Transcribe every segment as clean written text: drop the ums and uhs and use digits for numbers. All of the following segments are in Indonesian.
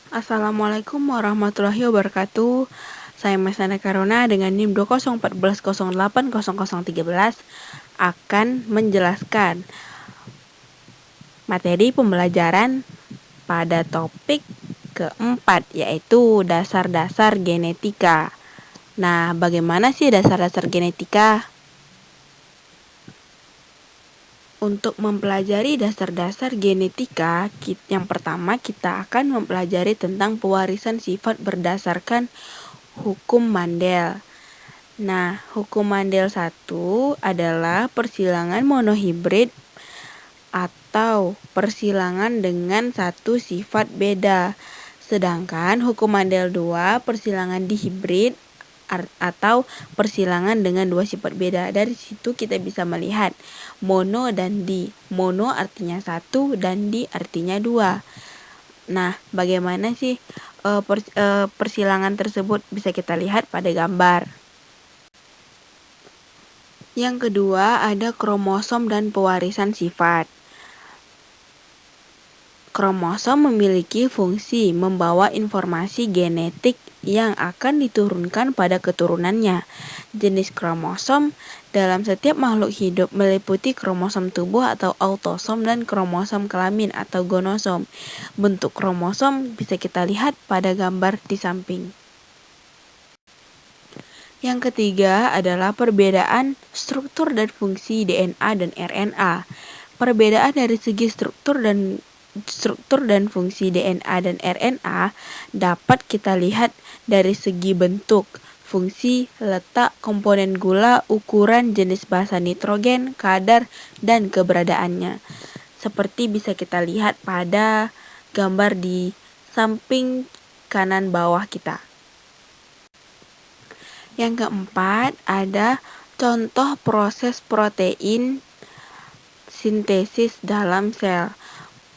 Assalamualaikum warahmatullahi wabarakatuh. Saya Mesana Karona dengan NIM 2014080013 akan menjelaskan materi pembelajaran pada topik keempat, yaitu dasar-dasar genetika. Nah, bagaimana sih dasar-dasar genetika? Untuk mempelajari dasar-dasar genetika, yang pertama kita akan mempelajari tentang pewarisan sifat berdasarkan hukum Mandel. Nah, hukum Mandel 1 adalah persilangan monohibrid atau persilangan dengan satu sifat beda. Sedangkan hukum Mandel 2 persilangan dihibrid atau persilangan dengan dua sifat beda. Dari situ kita bisa melihat mono dan di. Mono artinya satu dan di artinya dua. Nah, bagaimana sih persilangan tersebut? Bisa kita lihat pada gambar. Yang kedua ada kromosom dan pewarisan sifat. Kromosom memiliki fungsi membawa informasi genetik yang akan diturunkan pada keturunannya. Jenis kromosom dalam setiap makhluk hidup meliputi kromosom tubuh atau autosom dan kromosom kelamin atau gonosom. Bentuk kromosom bisa kita lihat pada gambar di samping. Yang ketiga adalah perbedaan struktur dan fungsi DNA dan RNA. Perbedaan dari segi struktur dan fungsi DNA dan RNA dapat kita lihat dari segi bentuk, fungsi, letak komponen gula, ukuran, jenis basa nitrogen, kadar, dan keberadaannya. Seperti bisa kita lihat pada gambar di samping kanan bawah kita. Yang keempat ada contoh proses protein sintesis dalam sel.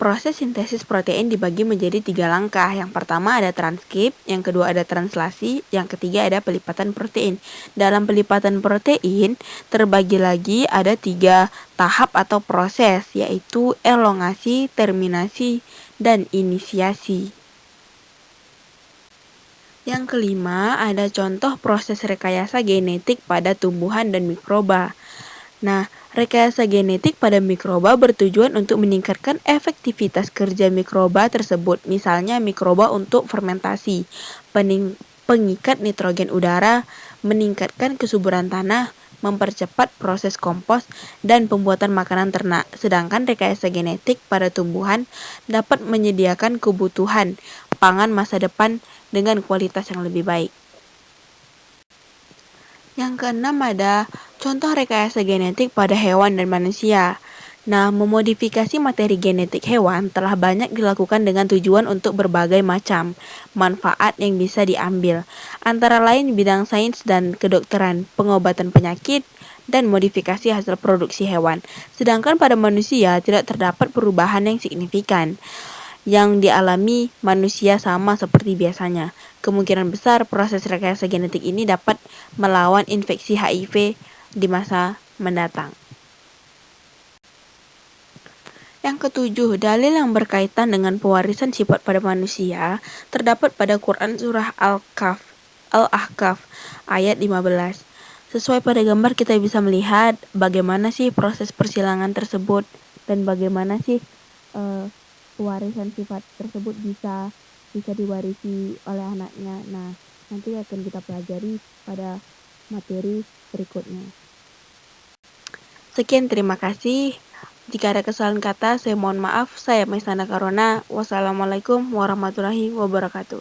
Proses sintesis protein dibagi menjadi 3 langkah. Yang pertama ada transkrip, yang kedua ada translasi, yang ketiga ada pelipatan protein. Dalam pelipatan protein terbagi lagi ada 3 tahap atau proses, yaitu elongasi, terminasi, dan inisiasi. Yang kelima ada contoh proses rekayasa genetik pada tumbuhan dan mikroba. Nah, rekayasa genetik pada mikroba bertujuan untuk meningkatkan efektivitas kerja mikroba tersebut. Misalnya mikroba untuk fermentasi, pengikat nitrogen udara, meningkatkan kesuburan tanah, mempercepat proses kompos, dan pembuatan makanan ternak. Sedangkan rekayasa genetik pada tumbuhan dapat menyediakan kebutuhan pangan masa depan dengan kualitas yang lebih baik. Yang keenam ada contoh rekayasa genetik pada hewan dan manusia. Nah, memodifikasi materi genetik hewan telah banyak dilakukan dengan tujuan untuk berbagai macam manfaat yang bisa diambil, antara lain bidang sains dan kedokteran, pengobatan penyakit, dan modifikasi hasil produksi hewan. Sedangkan pada manusia tidak terdapat perubahan yang signifikan yang dialami manusia sama seperti biasanya. Kemungkinan besar proses rekayasa genetik ini dapat melawan infeksi HIV di masa mendatang. Yang ketujuh, dalil yang berkaitan dengan pewarisan sifat pada manusia terdapat pada Quran Surah Al-Ahqaf ayat 15. Sesuai pada gambar kita bisa melihat bagaimana sih proses persilangan tersebut dan bagaimana sih pewarisan sifat tersebut bisa diwarisi oleh anaknya. Nah, nanti akan kita pelajari pada materi berikutnya. Sekian, terima kasih. Jika ada kesalahan kata, saya mohon maaf. Saya Mesana Karona. Wassalamualaikum warahmatullahi wabarakatuh.